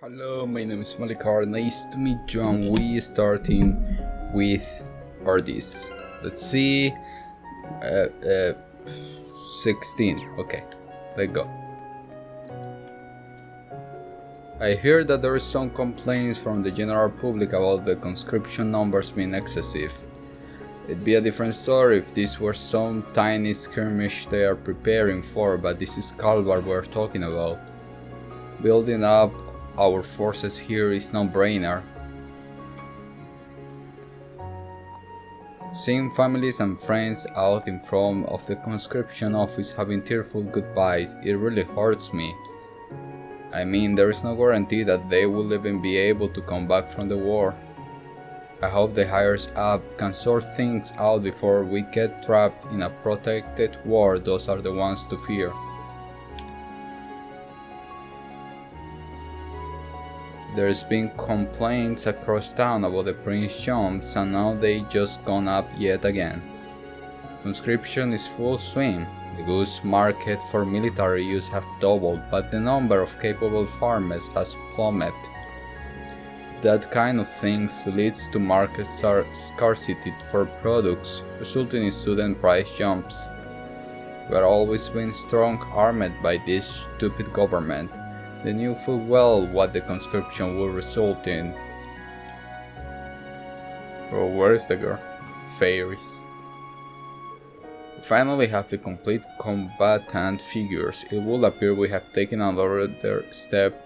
Hello, my name is Malik. Nice to meet you, and we starting with Ordis. Let's see, 16. Okay, let's go. I hear that there is some complaints from the general public about the conscription numbers being excessive. It'd be a different story if this were some tiny skirmish they are preparing for, but this is Calvar we're talking about. Building up our forces here is no-brainer. Seeing families and friends out in front of the conscription office having tearful goodbyes, it really hurts me. I mean, there is no guarantee that they will even be able to come back from the war. I hope the higher up can sort things out before we get trapped in a protracted war. Those are the ones to fear. There's been complaints across town about the prince jumps, and now they just gone up yet again. Conscription is full swing. The goods market for military use have doubled, but the number of capable farmers has plummeted. That kind of things leads to market scarcity for products, resulting in sudden price jumps. We are always been strong armed by this stupid government. They knew full well what the conscription would result in. Oh, where is the girl? Fairies. We finally have the complete combatant figures. It will appear we have taken another step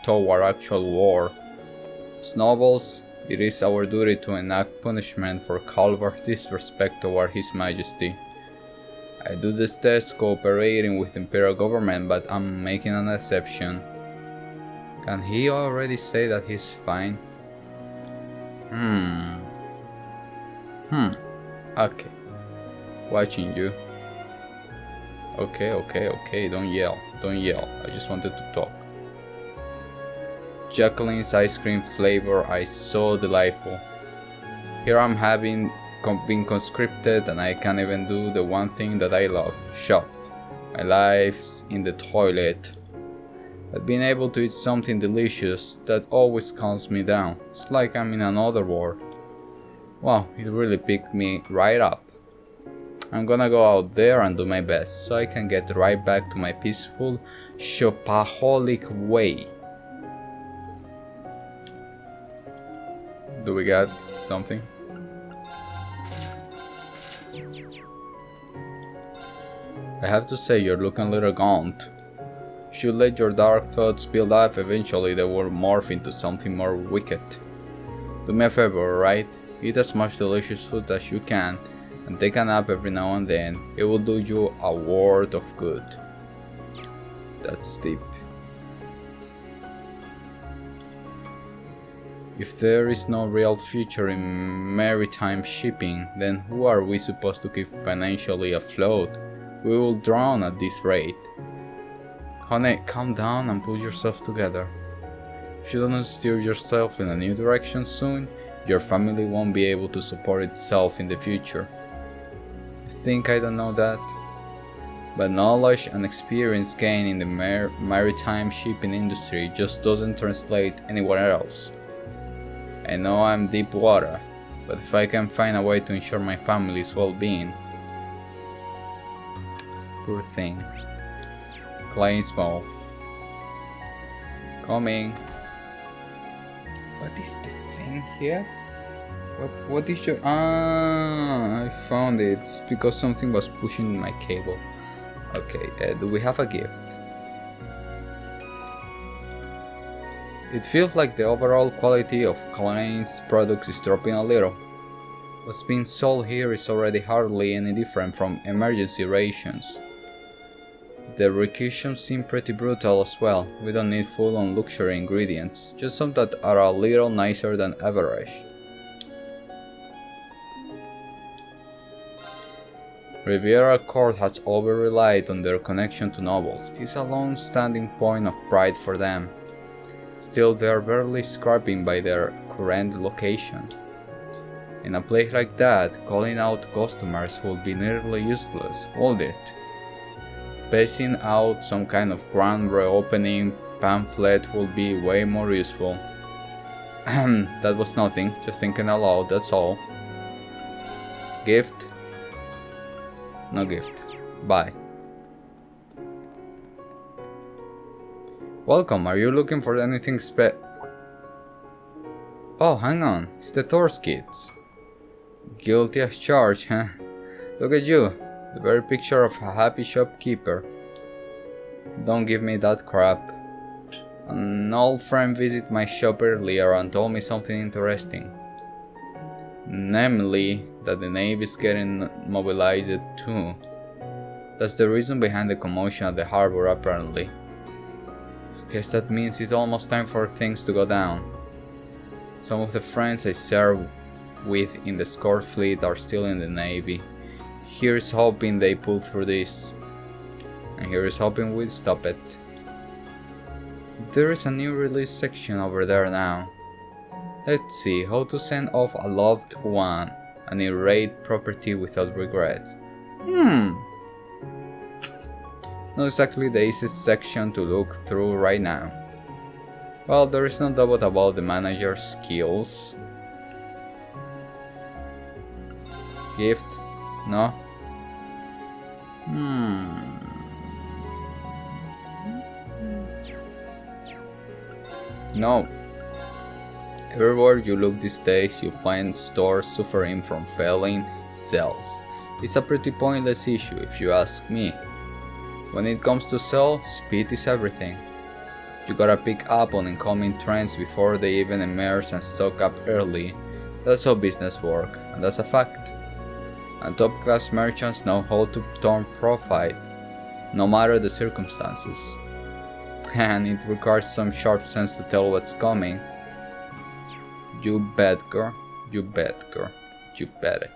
toward actual war. Snowballs, it is our duty to enact punishment for Calvar's disrespect toward His Majesty. I do detest cooperating with the Imperial government, but I'm making an exception. Can he already say that he's fine? Okay. Watching you. Okay, don't yell. I just wanted to talk. Jacqueline's ice cream flavor is so delightful. Here I'm having been conscripted and I can't even do the one thing that I love, shop. My life's in the toilet. But being able to eat something delicious, that always calms me down. It's like I'm in another world. Wow, it really picked me right up. I'm gonna go out there and do my best, so I can get right back to my peaceful, shopaholic way. Do we got something? I have to say, you're looking a little gaunt. If you let your dark thoughts build up, eventually they will morph into something more wicked. Do me a favor, alright? Eat as much delicious food as you can, and take a nap every now and then. It will do you a world of good. That's deep. If there is no real future in maritime shipping, then who are we supposed to keep financially afloat? We will drown at this rate. Honey, calm down and pull yourself together. If you don't steer yourself in a new direction soon, your family won't be able to support itself in the future. You think I don't know that? But knowledge and experience gained in the maritime shipping industry just doesn't translate anywhere else. I know I'm deep water, but if I can find a way to ensure my family's well-being. Poor thing. Clay small. Coming. What is the thing here? What is your... I found it. It's because something was pushing my cable. Okay, do we have a gift? It feels like the overall quality of Clay's products is dropping a little. What's being sold here is already hardly any different from emergency rations. The requisitions seem pretty brutal as well. We don't need full-on luxury ingredients, just some that are a little nicer than average. Riviera Court has over-relied on their connection to nobles. It's a long-standing point of pride for them. Still, they are barely scraping by their current location. In a place like that, calling out customers would be nearly useless, wouldn't it? Pacing out some kind of grand reopening pamphlet will be way more useful. That was nothing, just thinking aloud, that's all. Gift? No gift. Bye. Welcome, are you looking for anything Oh, hang on, it's the Thor's kids. Guilty as charged, huh? Look at you, the very picture of a happy shopkeeper. Don't give me that crap. An old friend visited my shop earlier and told me something interesting. Namely, that the Navy is getting mobilized too. That's the reason behind the commotion at the harbor apparently. Guess that means it's almost time for things to go down. Some of the friends I serve with in the escort fleet are still in the Navy. Here's hoping they pull through this. And here's hoping we stop it. There is a new release section over there now. Let's see, how to send off a loved one and erase property without regret. Not exactly the easiest section to look through right now. Well, there is no doubt about the manager's skills. Gift? No? No. Everywhere you look these days, you find stores suffering from failing sales. It's a pretty pointless issue if you ask me. When it comes to sell, speed is everything. You gotta pick up on incoming trends before they even emerge and stock up early. That's how business works, and that's a fact. And top class merchants know how to turn profit, no matter the circumstances. And it requires some sharp sense to tell what's coming. You bet, girl. You bet, girl. You bet it.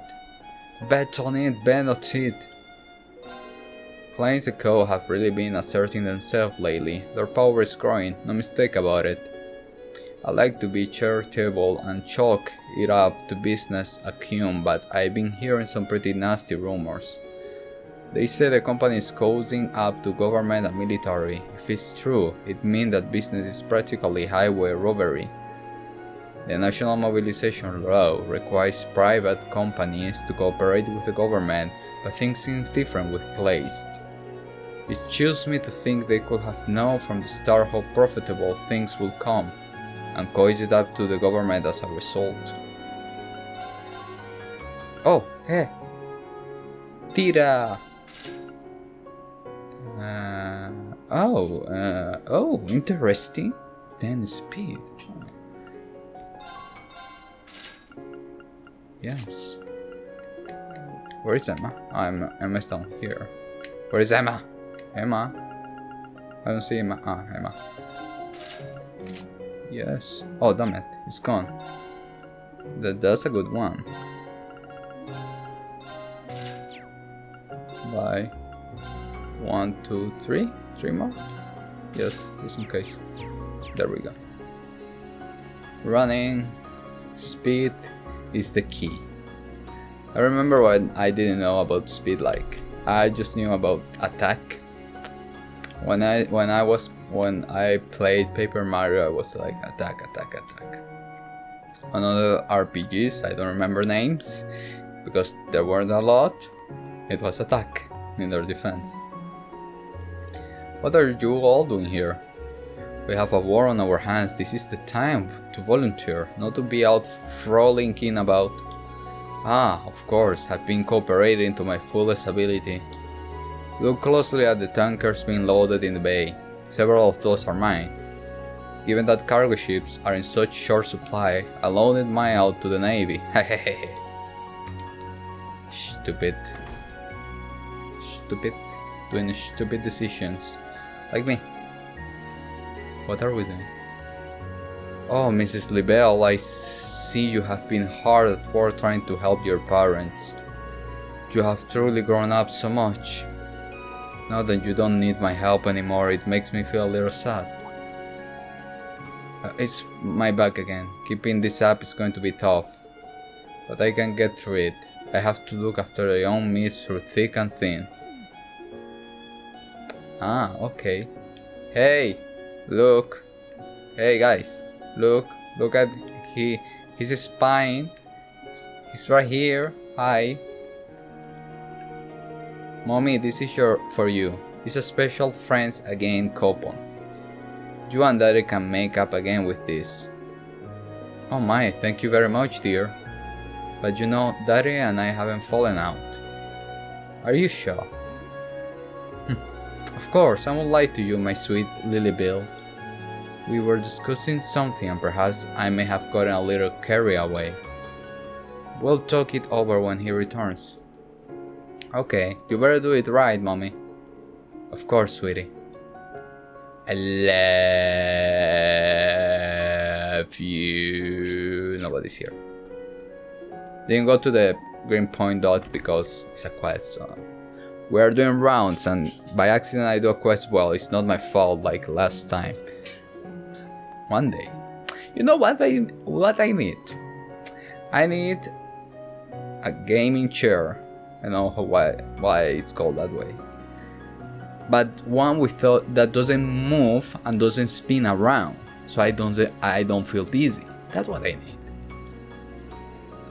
Bet on it, bet on it. Clients at Co have really been asserting themselves lately. Their power is growing, no mistake about it. I like to be charitable and chalk it up to business acumen, but I've been hearing some pretty nasty rumors. They say the company is cozying up to government and military. If it's true, it means that business is practically highway robbery. The National Mobilization Law requires private companies to cooperate with the government, but things seem different with Glazed. It chills me to think they could have known from the start how profitable things will come, and cozy it up to the government as a result. Oh, hey! Tira! Oh, interesting. Then speed. Yes. Where is Emma? Emma's down here. Where is Emma? Emma? I don't see Emma. Ah, Emma. Yes. Oh, damn it. It's gone. That's a good one. Bye. 1, 2, 3. 3 more? Yes, just in case. There we go. Running. Speed is the key. I remember what I didn't know about speed like. I just knew about attack. When I played Paper Mario, I was like attack. On other RPGs, I don't remember names because there weren't a lot. It was attack in their defense. What are you all doing here? We have a war on our hands. This is the time to volunteer, not to be out frolicking about. Ah, of course, I've been cooperating to my fullest ability. Look closely at the tankers being loaded in the bay. Several of those are mine. Given that cargo ships are in such short supply, I loaned mine out to the Navy. Hehehe. Stupid. Doing stupid decisions. Like me. What are we doing? Oh, Mrs. Libelle, I see you have been hard at work trying to help your parents. You have truly grown up so much. Now that you don't need my help anymore, it makes me feel a little sad. It's my back again. Keeping this up is going to be tough. But I can get through it. I have to look after the young miss through thick and thin. Ah, okay. Hey! Look. Hey guys. Look at his spine. He's right here. Hi. Mommy, this is for you. It's a special friends again coupon. You and Daddy can make up again with this. Oh my, thank you very much, dear. But you know, Daddy and I haven't fallen out. Are you sure? Of course, I won't lie to you, my sweet Lily Bill. We were discussing something and perhaps I may have gotten a little carried away. We'll talk it over when he returns. Okay, you better do it right, Mommy. Of course, sweetie. I love you. Nobody's here. Didn't go to the green point dot because it's a quest, so we're doing rounds and by accident I do a quest. Well, it's not my fault like last time. One day. You know what I need? I need a gaming chair. I know why it's called that way. But one that doesn't move and doesn't spin around, so I don't feel dizzy. That's what I need.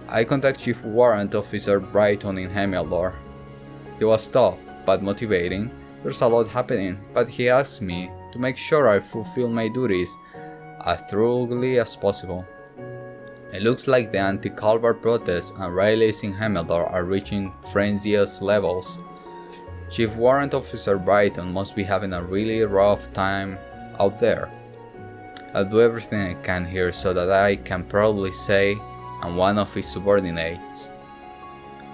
I contact Chief Warrant Officer Brighton in Hemildor. He was tough, but motivating. There's a lot happening, but he asks me to make sure I fulfill my duties as thoroughly as possible. It looks like the anti-Calvar protests and rallies in Hemildor are reaching frenzious levels. Chief Warrant Officer Brighton must be having a really rough time out there. I'll do everything I can here so that I can proudly say I'm one of his subordinates.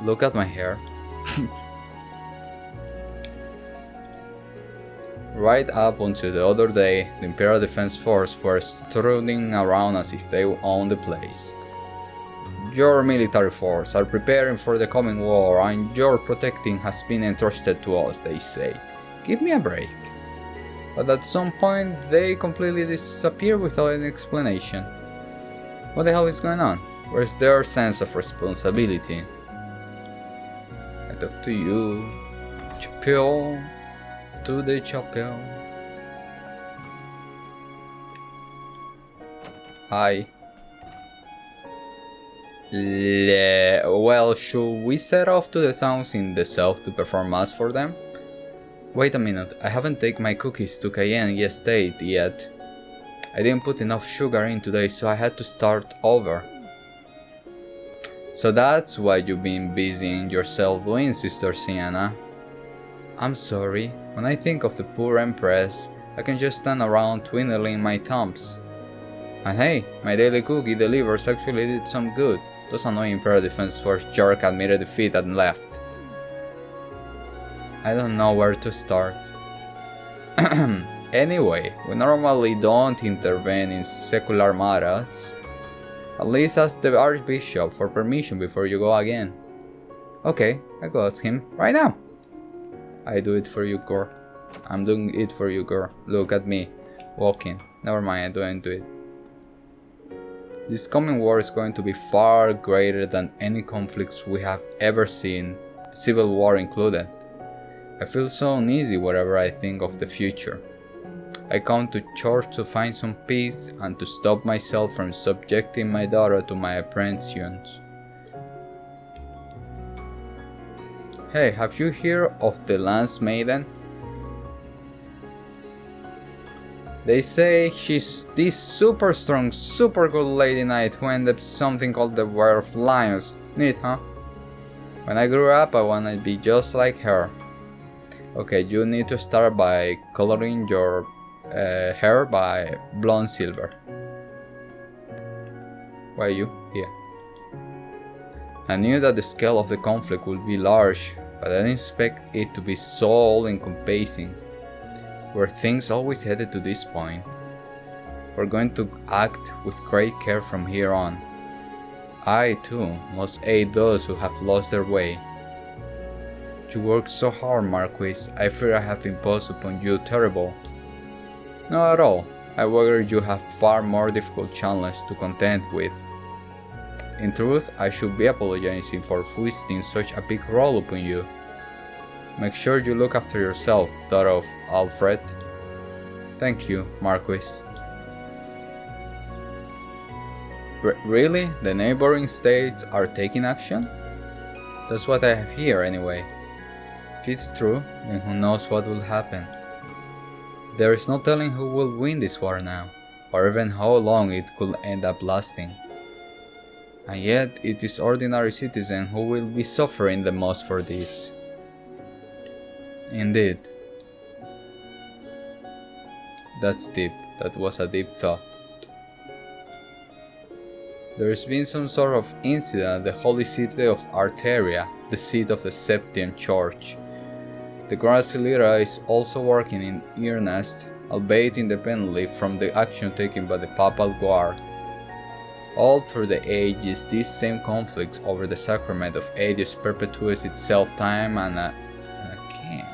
Look at my hair. Right up until the other day, the Imperial Defense Force were strutting around as if they owned the place. Your military force are preparing for the coming war and your protecting has been entrusted to us, they say. Give me a break. But at some point, they completely disappear without any explanation. What the hell is going on? Where's their sense of responsibility? I talk to you, Chapel, to the chapel. Hi. Well, should we set off to the towns in the south to perform mass for them? Wait a minute, I haven't taken my cookies to Cayenne Estate yet. I didn't put enough sugar in today, so I had to start over. So that's why you've been busying yourself doing, Sister Sienna. I'm sorry, when I think of the poor Empress, I can just stand around twiddling my thumbs. And hey, my daily cookie delivers actually did some good. Those annoying Imperial Defense Force jerk admitted defeat and left. I don't know where to start. Anyway, we normally don't intervene in secular matters. At least ask the Archbishop for permission before you go again. Okay, I go ask him right now. I do it for you, girl. I'm doing it for you, girl. Look at me, walking. Never mind, I don't do it. This coming war is going to be far greater than any conflicts we have ever seen, Civil War included. I feel so uneasy whenever I think of the future. I come to church to find some peace and to stop myself from subjecting my daughter to my apprehensions. Hey, have you heard of the Lance Maiden? They say she's this super strong, super good lady knight who ended up something called the War of Lions. Neat, huh? When I grew up, I wanted to be just like her. Okay, you need to start by coloring your hair by blonde silver. Why are you here? I knew that the scale of the conflict would be large, but I didn't expect it to be so all-encompassing. Were things always headed to this point? We're going to act with great care from here on. I, too, must aid those who have lost their way. You work so hard, Marquis. I fear I have imposed upon you terrible. Not at all. I wager you have far more difficult challenges to contend with. In truth, I should be apologizing for foisting such a big role upon you. Make sure you look after yourself, daughter of Alfred. Thank you, Marquis. Really? The neighboring states are taking action? That's what I have here anyway. If it's true, then who knows what will happen. There is no telling who will win this war now, or even how long it could end up lasting. And yet, it is ordinary citizens who will be suffering the most for this. Indeed. That's deep. That was a deep thought. There's been some sort of incident at the holy city of Arteria, the seat of the Septian Church. The Grand Silira is also working in earnest, albeit independently from the action taken by the Papal Guard. All through the ages, these same conflicts over the sacrament of Aetius perpetuates itself time and again.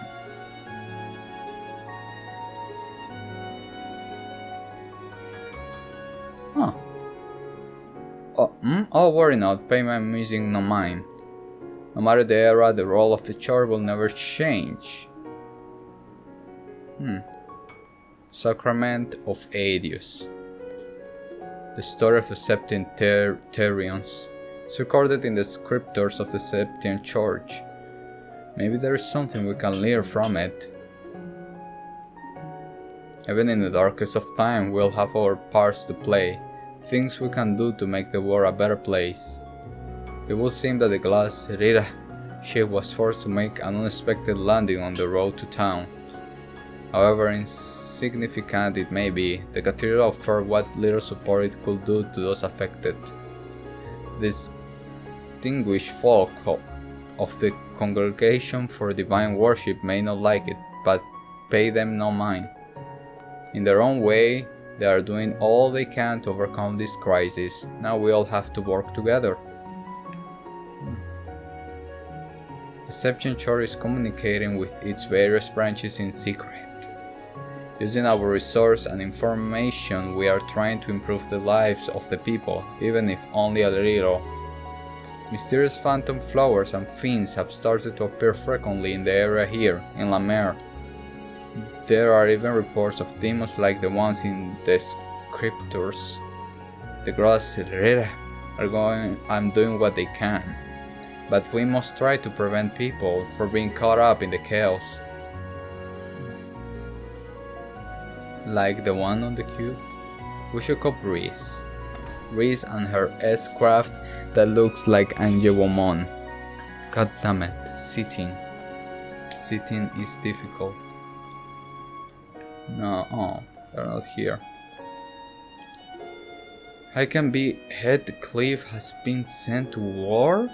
Huh. Oh, worry not, pay my music no mind. No matter the era, the role of the church will never change. Sacrament of Aetius. The story of the Septine Terrians is recorded in the scriptures of the Septine Church. Maybe there is something we can learn from it. Even in the darkest of time, we'll have our parts to play, things we can do to make the world a better place. It would seem that the glass Rira ship was forced to make an unexpected landing on the road to town. However insignificant it may be, the cathedral offered what little support it could do to those affected. This distinguished folk of the Congregation for Divine Worship may not like it, but pay them no mind. In their own way, they are doing all they can to overcome this crisis. Now we all have to work together. The Septian Church is communicating with its various branches in secret. Using our resource and information, we are trying to improve the lives of the people, even if only a little. Mysterious phantom flowers and fiends have started to appear frequently in the area here, in La Mer. There are even reports of demons like the ones in the scriptures. The Grass are doing what they can, but we must try to prevent people from being caught up in the chaos. Like the one on the cube? We should call Reese. Reese and her S-craft that looks like Angelomon. God damn it, sitting. Sitting is difficult. No, they're not here. I can be Heathcliff has been sent to war?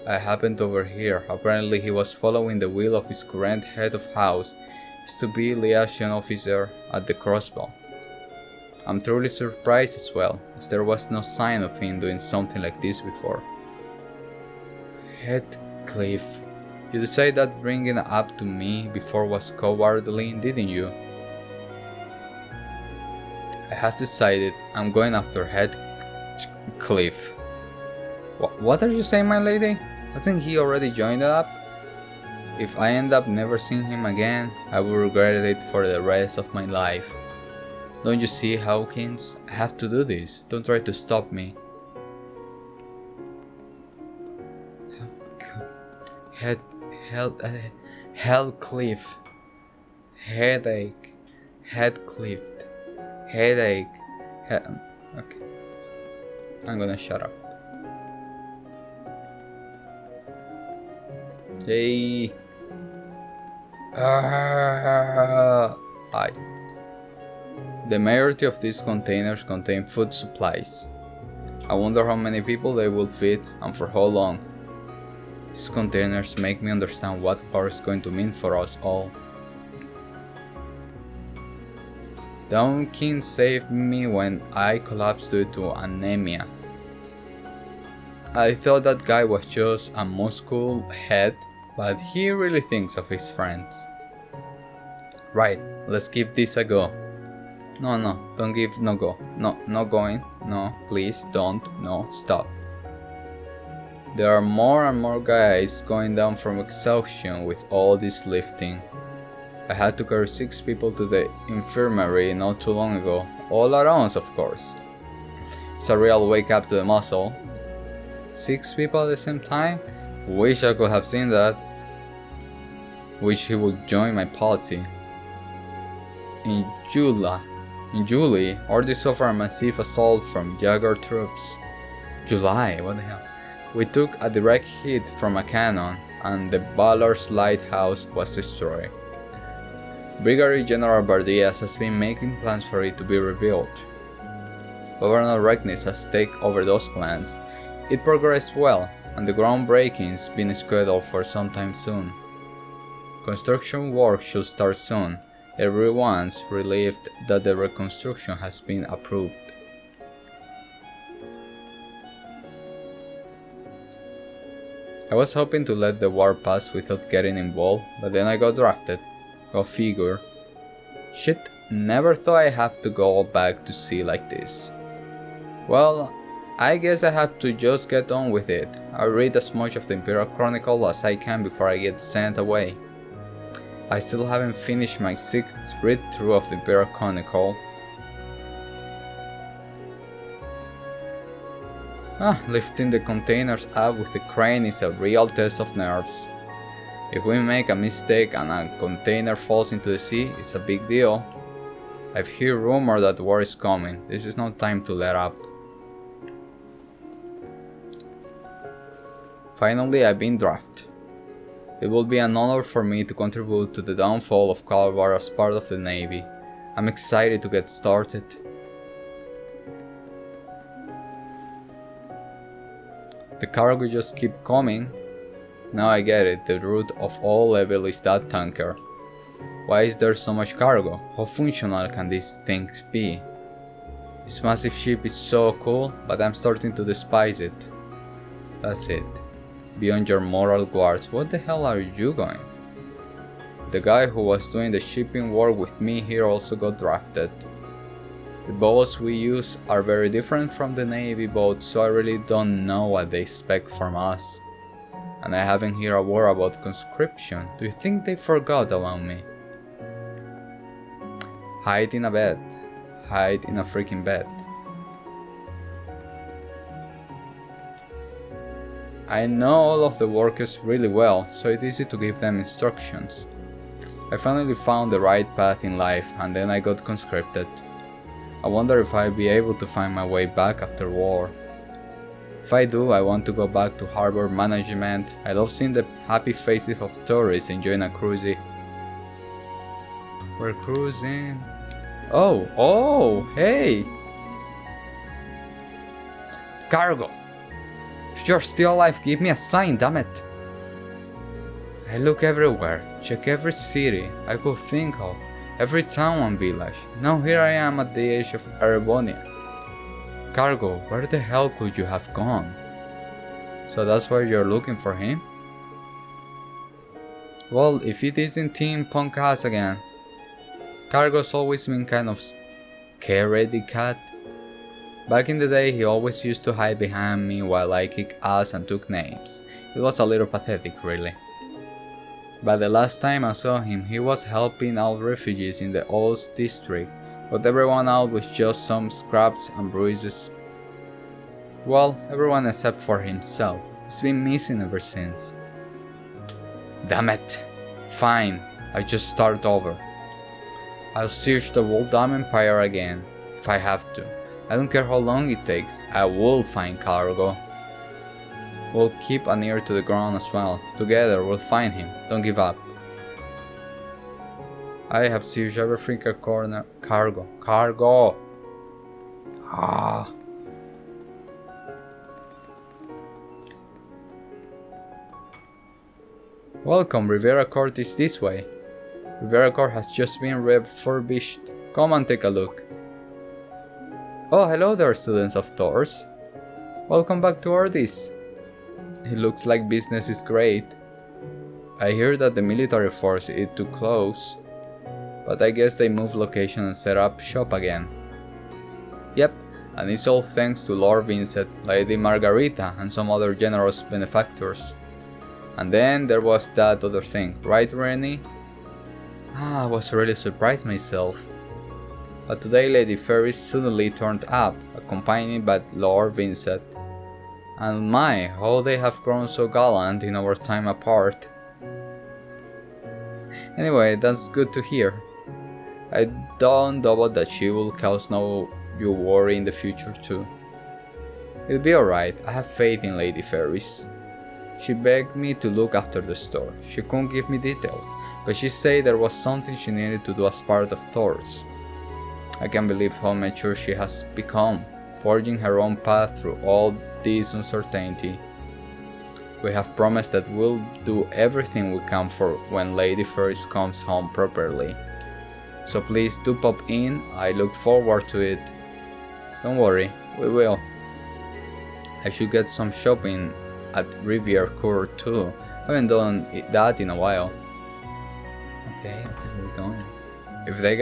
I happened to overhear. Apparently he was following the will of his current head of house, is to be liaison officer at the Crossbow. I'm truly surprised as well, as there was no sign of him doing something like this before. Heathcliff, you decided that bringing it up to me before was cowardly, didn't you? I have decided I'm going after Heathcliff. What are you saying, my lady? Hasn't he already joined up? If I end up never seeing him again, I will regret it for the rest of my life. Don't you see, Hawkins? I have to do this. Don't try to stop me. Heathcliff. Headache. Heathcliff. Headache. Okay. I'm gonna shut up. Hey. Hi. The majority of these containers contain food supplies. I wonder how many people they will feed and for how long. These containers make me understand what war is going to mean for us all. Duncan saved me when I collapsed due to anemia. I thought that guy was just a muscle head, but he really thinks of his friends. Right, let's give this a go. No, don't give no go. No, not going. No, please don't. No, stop. There are more and more guys going down from exhaustion with all this lifting. I had to carry 6 people to the infirmary not too long ago, all at once of course. It's a real wake up to the muscle. 6 people at the same time? Wish I could have seen that. Wish he would join my policy. In July, Ordis suffered a massive assault from Jaguar troops. July, what the hell? We took a direct hit from a cannon and the Valor's lighthouse was destroyed. Brigadier General Bardias has been making plans for it to be rebuilt. Governor Reckness has taken over those plans. It progressed well, and the groundbreaking's been scheduled for some time soon. Construction work should start soon. Everyone's relieved that the reconstruction has been approved. I was hoping to let the war pass without getting involved, but then I got drafted. Go figure. Shit, never thought I'd have to go back to sea like this. Well, I guess I have to just get on with it. I'll read as much of the Imperial Chronicle as I can before I get sent away. I still haven't finished my 6th read-through of the Imperial Chronicle. Lifting the containers up with the crane is a real test of nerves. If we make a mistake and a container falls into the sea, it's a big deal. I've heard rumor that war is coming. This is no time to let up. Finally, I've been drafted. It will be an honor for me to contribute to the downfall of Calabar as part of the Navy. I'm excited to get started. The cargo just keep coming. Now I get it, the root of all evil is that tanker. Why is there so much cargo? How functional can these things be? This massive ship is so cool, but I'm starting to despise it. That's it. Beyond your moral guards, what the hell are you going? The guy who was doing the shipping work with me here also got drafted. The boats we use are very different from the Navy boats, so I really don't know what they expect from us. And I haven't heard a word about conscription. Do you think they forgot about me? Hide in a bed. Hide in a freaking bed. I know all of the workers really well, so it's easy to give them instructions. I finally found the right path in life, and then I got conscripted. I wonder if I'll be able to find my way back after war. If I do, I want to go back to harbor management. I love seeing the happy faces of tourists enjoying a cruising. We're cruising. Oh, hey! Cargo! If you're still alive, give me a sign, damn it! I look everywhere, check every city I could think of, every town and village. Now here I am at the edge of Erebonia. Cargo, where the hell could you have gone? So that's why you're looking for him? Well, if it isn't Team Punk Ass again. Cargo's always been kind of scaredy cat. Back in the day, he always used to hide behind me while I kicked ass and took names. It was a little pathetic, really. But the last time I saw him, he was helping out refugees in the Oz district, but everyone out with just some scraps and bruises. Well, everyone except for himself. He's been missing ever since. Damn it. Fine, I just start over. I'll search the whole damn empire again, if I have to. I don't care how long it takes, I will find Cargo. We'll keep an ear to the ground as well. Together we'll find him, don't give up. I have searched every freaking corner. Cargo! Welcome, Rivera Court is this way. Rivera Court has just been refurbished. Come and take a look. Oh, hello there, students of Thors. Welcome back to Ordis. It looks like business is great. I hear that the military forced it to close, but I guess they moved location and set up shop again. Yep, and it's all thanks to Lord Vincent, Lady Margarita, and some other generous benefactors. And then there was that other thing, right, Rennie? I was really surprised myself. But today Lady Ferris suddenly turned up, accompanied by Lord Vincent. And my, how they have grown so gallant in our time apart. Anyway, that's good to hear. I don't doubt that she will cause no you worry in the future too. It'll be alright, I have faith in Lady Ferris. She begged me to look after the store. She couldn't give me details, but she said there was something she needed to do as part of Thor's. I can't believe how mature she has become, forging her own path through all this uncertainty. We have promised that we'll do everything we can for when Lady Ferris comes home properly. So please do pop in, I look forward to it. Don't worry, we will. I should get some shopping at Riviera Court too. I haven't done that in a while. Okay, we're going. If they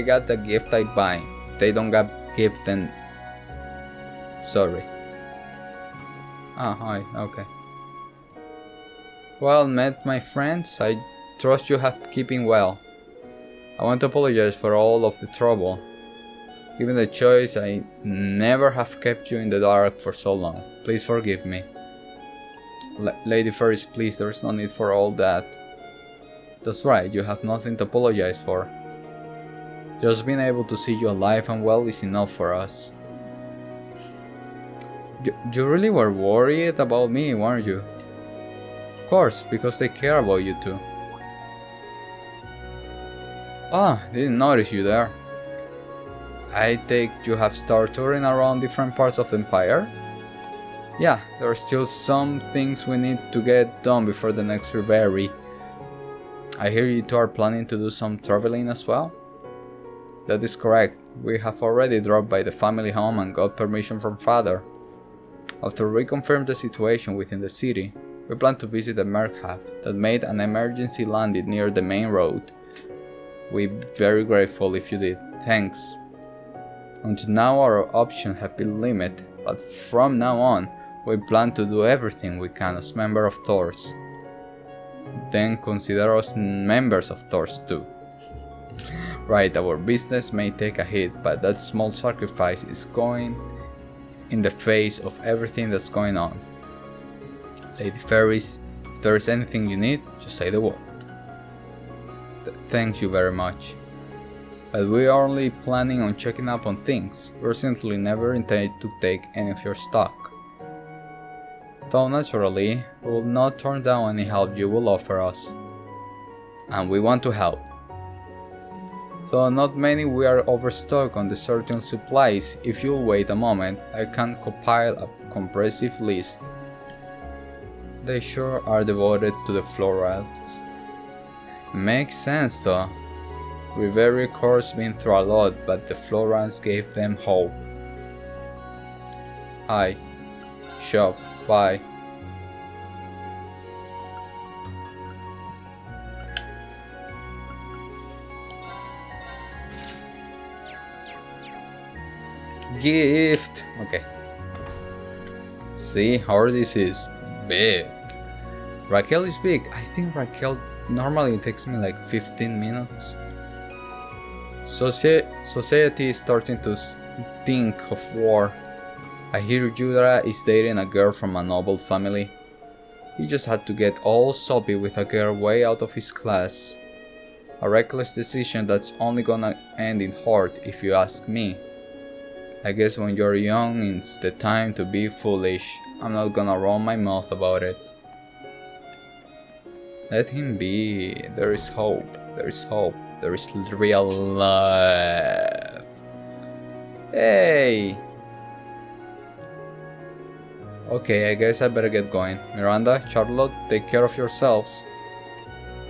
got the gift, I buy. If they don't got gift, then sorry. Ah, hi. Okay. Well met, my friends. I trust you have keeping well. I want to apologize for all of the trouble. Given the choice, I never have kept you in the dark for so long. Please forgive me. Lady Ferris, please, there's no need for all that. That's right, you have nothing to apologize for. Just being able to see you alive and well is enough for us. You really were worried about me, weren't you? Of course, because they care about you too. Ah, didn't notice you there. I take you have started touring around different parts of the Empire? Yeah, there are still some things we need to get done before the next reverie. I hear you two are planning to do some traveling as well? That is correct. We have already dropped by the family home and got permission from Father. After we confirmed the situation within the city, we plan to visit a merchant that made an emergency landing near the main road. We're very grateful if you did. Thanks. Until now our options have been limited, but from now on, we plan to do everything we can as members of Thor's. Then consider us members of Thor's too. Right, our business may take a hit, but that small sacrifice is going in the face of everything that's going on. Lady Ferris, if there is anything you need, just say the word. Thank you very much. But we are only planning on checking up on things. We certainly never intend to take any of your stock. Though naturally, we will not turn down any help you will offer us. And we want to help. Though not many we are overstocked on the certain supplies, if you'll wait a moment, I can compile a comprehensive list. They sure are devoted to the florals. Makes sense though. Reverie Court's been through a lot, but the Florans gave them hope. Hi. Shop. Bye. Gift! Okay. See, Ordis is big. Raquel is big. I think Raquel normally takes me like 15 minutes. Society is starting to think of war. I hear Judah is dating a girl from a noble family. He just had to get all soppy with a girl way out of his class. A reckless decision that's only gonna end in hurt if you ask me. I guess when you're young it's the time to be foolish. I'm not gonna run my mouth about it. Let him be. There is hope. There is hope. There is real life. Hey! Okay, I guess I better get going. Miranda, Charlotte, take care of yourselves.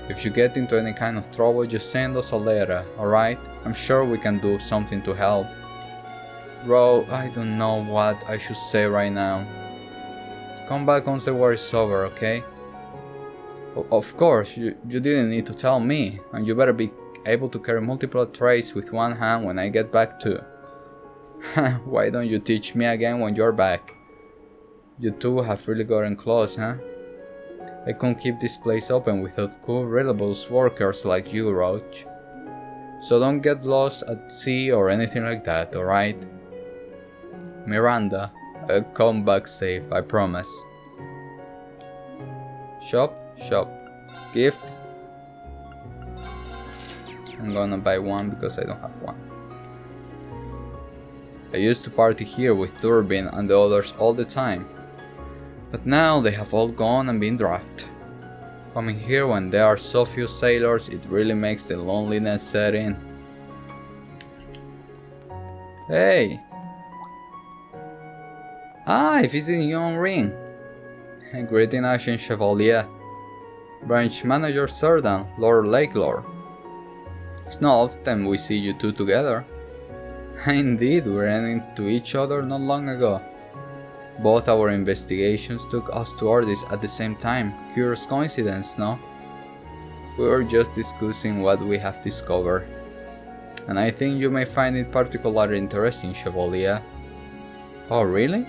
If you get into any kind of trouble, just send us a letter, alright? I'm sure we can do something to help. Bro, I don't know what I should say right now. Come back once the war is over, okay? Of course, you didn't need to tell me, and you better be able to carry multiple trays with one hand when I get back too. Why don't you teach me again when you're back? You two have really gotten close, huh? I can't keep this place open without cool, reliable workers like you, Roach. So don't get lost at sea or anything like that, alright? Miranda, I'll come back safe, I promise. Shop. Gift. I'm gonna buy one because I don't have one. I used to party here with Durbin and the others all the time. But now they have all gone and been drafted. Coming here when there are so few sailors, it really makes the loneliness set in. Hey! Ah, if it's in your own ring. Greeting Ashen Chevalier. Branch Manager Serdan, Lord Lakelore. It's not often we see you two together. Indeed, we ran into each other not long ago. Both our investigations took us to Ordis at the same time. Curious coincidence, no? We were just discussing what we have discovered. And I think you may find it particularly interesting, Chevalier. Oh, really?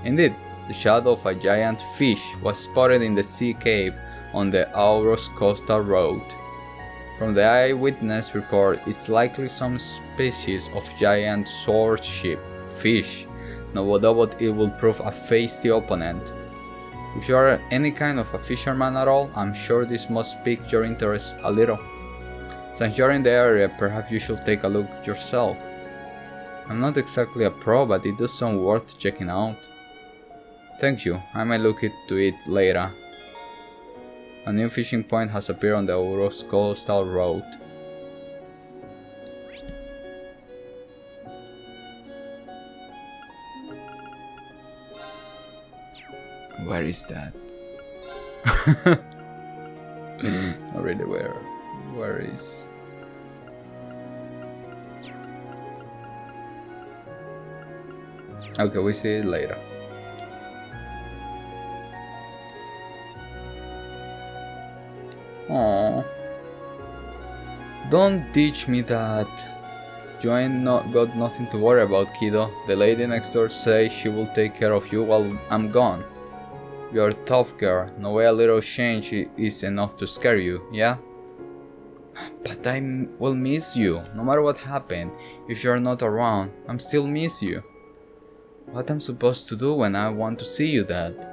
Indeed, the shadow of a giant fish was spotted in the sea cave on the Auros Coastal Road. From the eyewitness report, it's likely some species of giant sword ship fish. No doubt it will prove a feisty opponent. If you are any kind of a fisherman at all, I'm sure this must pique your interest a little. Since you're in the area, perhaps you should take a look yourself. I'm not exactly a pro, but it does sound worth checking out. Thank you, I might look into it later. A new fishing point has appeared on the Auros Coastal Road. Where is that? Not really where. Where is... Okay, we see it later. Aww. Don't teach me that. You ain't got nothing to worry about, kiddo. The lady next door says she will take care of you while I'm gone. You're a tough girl. No way a little change is enough to scare you, yeah? But I will miss you, no matter what happened. If you're not around, I'm still miss you. What I'm supposed to do when I want to see you, Dad?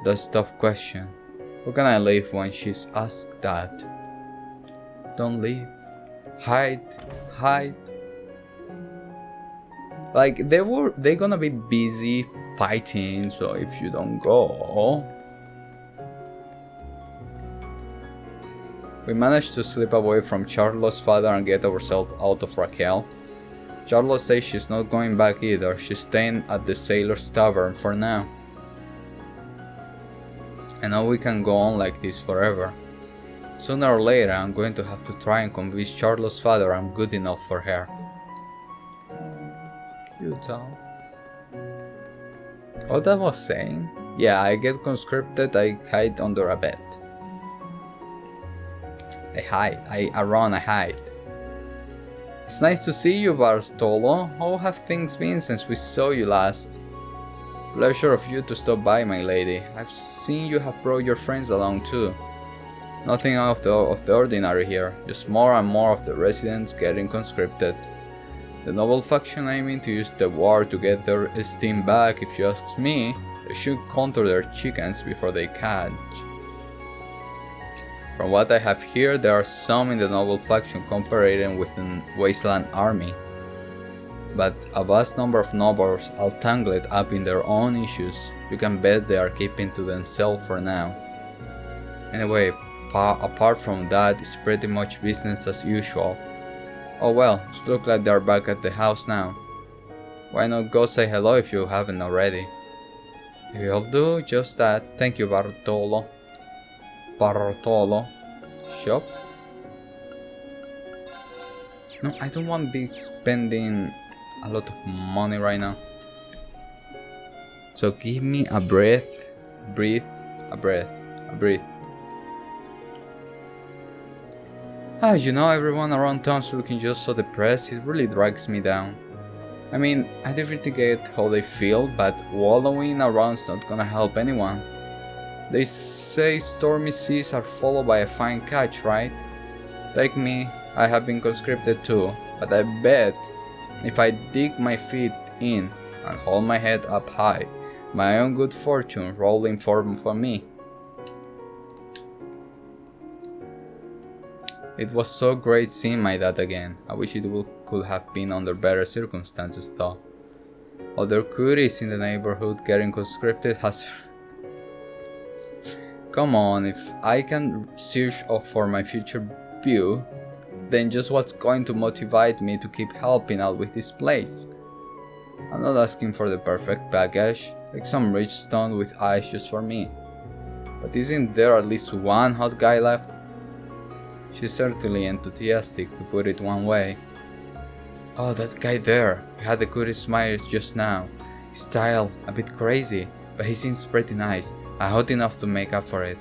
That's a tough question. How can I leave when she's asked that? Don't leave. Hide. Like, they're gonna be busy fighting, so if you don't go... We managed to slip away from Charlotte's father and get ourselves out of Raquel. Charlotte says she's not going back either, she's staying at the Sailor's Tavern for now. I know we can go on like this forever. Sooner or later I'm going to have to try and convince Charlotte's father I'm good enough for her. Cute, huh? What I was saying? Yeah, I get conscripted, I hide under a bed. I run, I hide. It's nice to see you, Bartolo. How have things been since we saw you last? Pleasure of you to stop by, my lady. I've seen you have brought your friends along too. Nothing out of the ordinary here, just more and more of the residents getting conscripted. The noble faction aiming to use the war to get their esteem back. If you ask me, they should counter their chickens before they catch. From what I have heard, there are some in the noble faction cooperating with the Wasteland Army. But a vast number of nobles are tangled up in their own issues. You can bet they are keeping to themselves for now. Anyway, apart from that, it's pretty much business as usual. Oh well, it looks like they're back at the house now. Why not go say hello if you haven't already? You'll do just that. Thank you, Bartolo. Shop? No, I don't want to be spending a lot of money right now. So give me a breath. Breathe. You know, everyone around town's looking just so depressed, it really drags me down. I mean, I definitely get how they feel, but wallowing around's not gonna help anyone. They say stormy seas are followed by a fine catch, right? Like me, I have been conscripted too, but I bet if I dig my feet in and hold my head up high, my own good fortune rolling for me. It was so great seeing my dad again. I wish it could have been under better circumstances though. Other cuties in the neighborhood getting conscripted has... Come on, if I can search for my future view, then just what's going to motivate me to keep helping out with this place? I'm not asking for the perfect package, like some rich stone with eyes just for me. But isn't there at least one hot guy left? She's certainly enthusiastic, to put it one way. Oh, that guy there. He had the cutest smile just now. His style, a bit crazy, but he seems pretty nice. I hot enough to make up for it.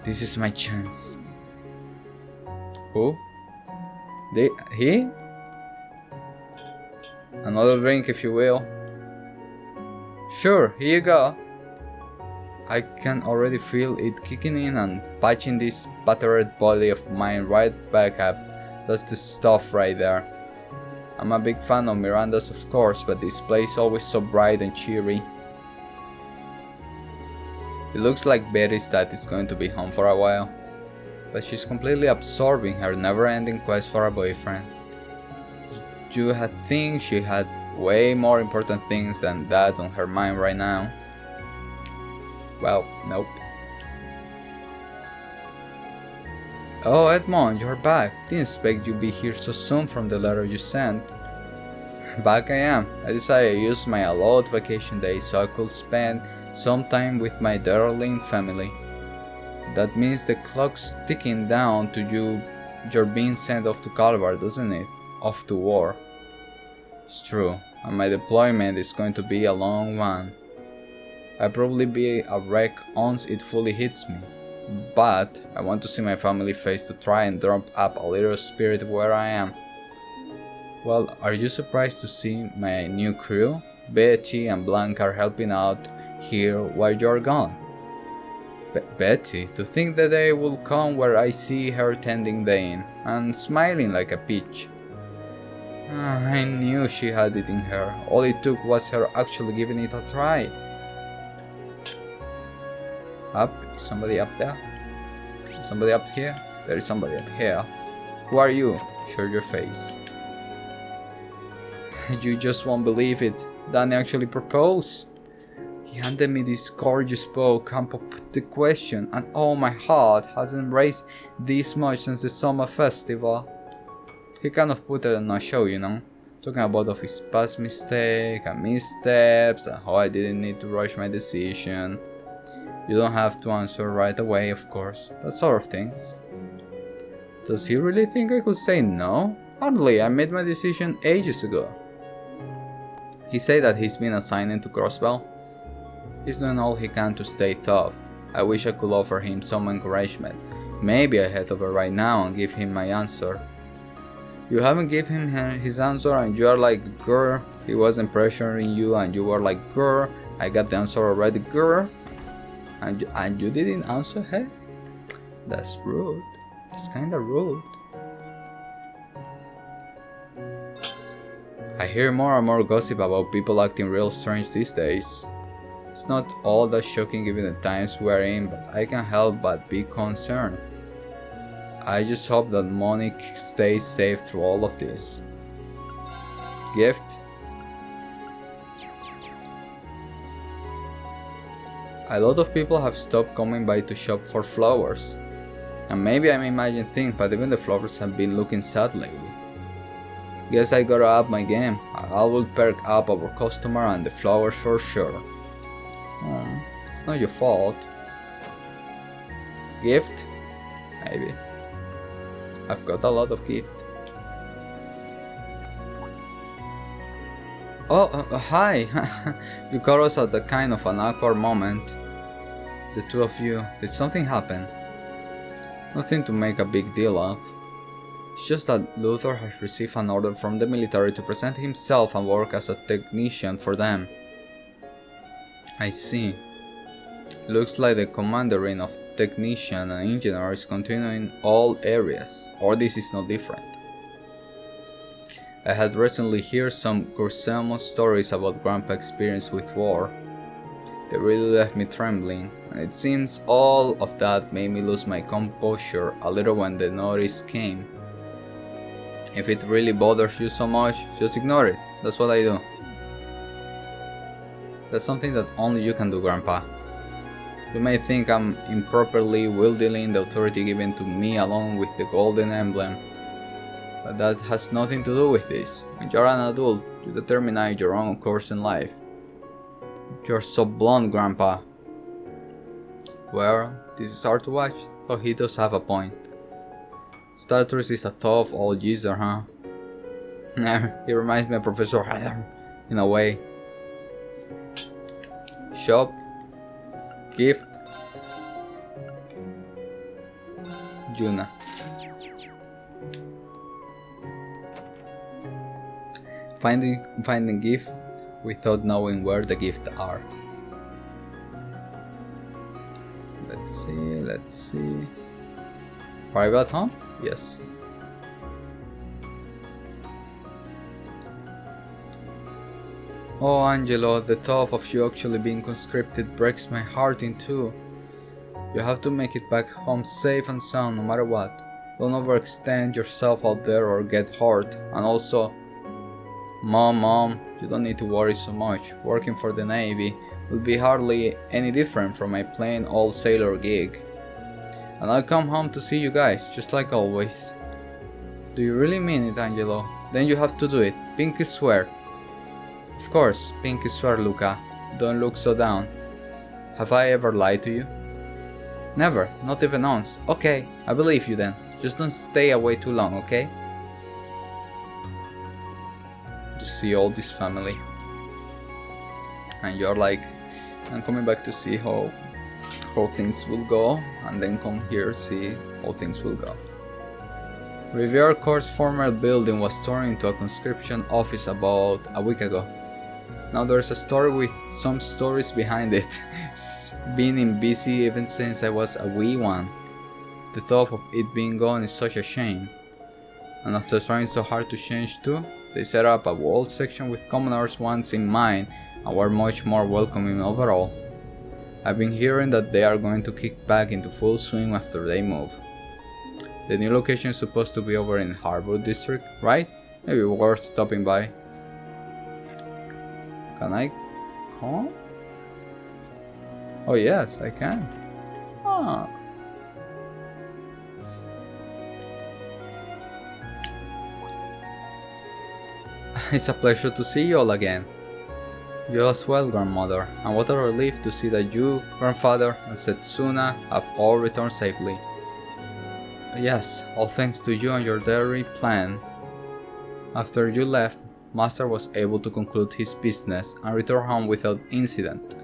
This is my chance. Who? He? Another drink, if you will. Sure, here you go. I can already feel it kicking in and patching this battered body of mine right back up. That's the stuff right there. I'm a big fan of Miranda's, of course, but this place is always so bright and cheery. It looks like Betty's dad is going to be home for a while, but she's completely absorbing her never-ending quest for a boyfriend. You had think she had way more important things than that on her mind right now. Well, nope. Oh, Edmond, you're back. Didn't expect you'd be here so soon from the letter you sent. Back I am. I decided to use my allowed vacation day so I could spend some time with my darling family. That means the clock's ticking down to you're being sent off to Calvar, doesn't it? Off to war. It's true, and my deployment is going to be a long one. I'll probably be a wreck once it fully hits me, but I want to see my family face to try and drum up a little spirit where I am. Well, are you surprised to see my new crew? Betty and Blanca are helping out here while you're gone. Betty, to think that day will come where I see her tending the inn and smiling like a peach. I knew she had it in her. All it took was her actually giving it a try. Up? Somebody up there? Somebody up here? There is somebody up here. Who are you? Show your face. You just won't believe it. Danny actually proposed. He handed me this gorgeous book and popped the question, and oh, my heart hasn't raced this much since the summer festival. He kind of put it on a show, you know, talking about of his past mistake and missteps and how I didn't need to rush my decision. You don't have to answer right away, of course, that sort of things. Does he really think I could say no? Hardly, I made my decision ages ago. He said that he's been assigned to Crossbell. He's doing all he can to stay tough. I wish I could offer him some encouragement. Maybe I head over right now and give him my answer. You haven't given him his answer and you are like, girl, he wasn't pressuring you and you were like, girl, I got the answer already, girl. And you didn't answer her? That's rude. It's kinda rude. I hear more and more gossip about people acting real strange these days. It's not all that shocking given the times we're in, but I can't help but be concerned. I just hope that Monique stays safe through all of this. Gift? A lot of people have stopped coming by to shop for flowers. And maybe I'm imagining things, but even the flowers have been looking sad lately. Guess I gotta up my game. I will perk up our customer and the flowers for sure. It's not your fault. Gift? Maybe. I've got a lot of gift. Oh, hi! You caught us at a kind of an awkward moment. The two of you, did something happen? Nothing to make a big deal of. It's just that Luther has received an order from the military to present himself and work as a technician for them. I see. Looks like the commandeering of technician and engineer is continuing in all areas, or this is no different. I had recently heard some gruesome stories about Grandpa's experience with war. They really left me trembling, and it seems all of that made me lose my composure a little when the notice came. If it really bothers you so much, just ignore it. That's what I do. That's something that only you can do, Grandpa. You may think I'm improperly wielding the authority given to me along with the golden emblem, but that has nothing to do with this. When you're an adult, you determine your own course in life. You're so blunt, Grandpa. Well, this is hard to watch, though he does have a point. Status is a tough old geezer, huh? He reminds me of Professor in a way. Shop. Gift. Yuna. Finding gift without knowing where the gifts are. Let's see. Private, huh? Yes. Oh, Angelo, the thought of you actually being conscripted breaks my heart in two. You have to make it back home safe and sound no matter what. Don't overextend yourself out there or get hurt. And also, Mom, you don't need to worry so much. Working for the Navy will be hardly any different from my plain old sailor gig. And I'll come home to see you guys, just like always. Do you really mean it, Angelo? Then you have to do it. Pinky swear. Of course, pinky swear, Luca. Don't look so down. Have I ever lied to you? Never, not even once. Okay, I believe you then. Just don't stay away too long, okay? You see all this family. And you're like, I'm coming back to see how things will go, and then come here see how things will go. Riviera Court's former building was turned into a conscription office about a week ago. Now there's a story with some stories behind it. It's been busy even since I was a wee one. The thought of it being gone is such a shame. And after trying so hard to change too, they set up a wall section with commoners once in mind and were much more welcoming overall. I've been hearing that they are going to kick back into full swing after they move. The new location is supposed to be over in Harbor District, right? Maybe worth stopping by. Can I come? Oh yes, I can. Ah. It's a pleasure to see you all again. You as well, grandmother, and what a relief to see that you, grandfather, and Setsuna have all returned safely. Yes, all thanks to you and your daring plan. After you left, Master was able to conclude his business and return home without incident.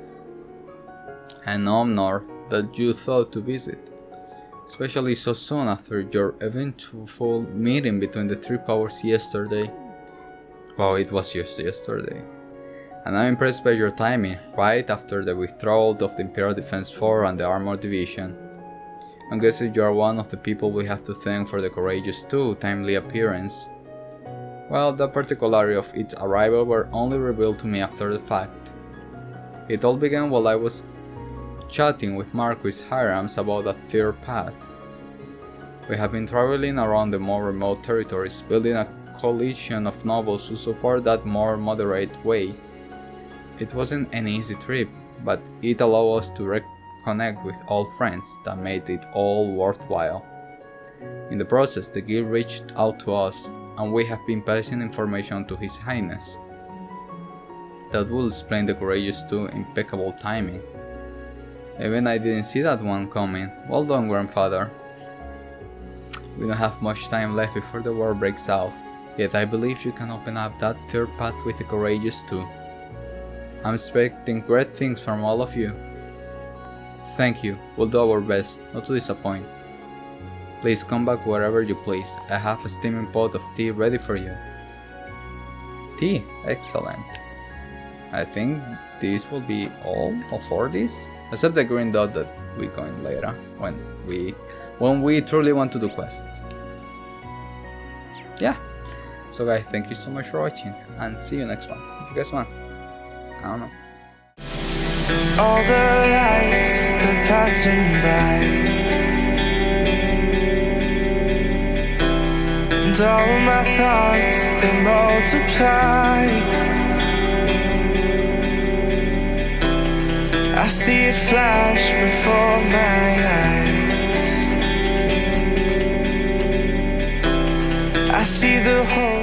An honor that you thought to visit, especially so soon after your eventful meeting between the three powers yesterday. Well, it was just yesterday. And I'm impressed by your timing, right after the withdrawal of the Imperial Defense Force and the Armored Division. I'm guessing you are one of the people we have to thank for the Courageous 2 timely appearance. Well, the particulars of its arrival were only revealed to me after the fact. It all began while I was chatting with Marquis Hirams about a third path. We have been traveling around the more remote territories, building a coalition of nobles who support that more moderate way. It wasn't an easy trip, but it allowed us to reconnect with old friends that made it all worthwhile. In the process, the guild reached out to us, and we have been passing information to His Highness. That will explain the Courageous 2 impeccable timing. Even I didn't see that one coming. Well done, grandfather. We don't have much time left before the war breaks out, yet I believe you can open up that third path with the Courageous 2. I'm expecting great things from all of you. Thank you, we'll do our best, not to disappoint. Please come back wherever you please, I have a steaming pot of tea ready for you. Tea? Excellent. I think this will be all of Ordis, except the green dot that we go in later when we truly want to do quests. Yeah. So guys, thank you so much for watching, and see you next one. If you guys want, I don't know. All the lights go passing by, and all my thoughts, they multiply. I see it flash before my eyes. I see the whole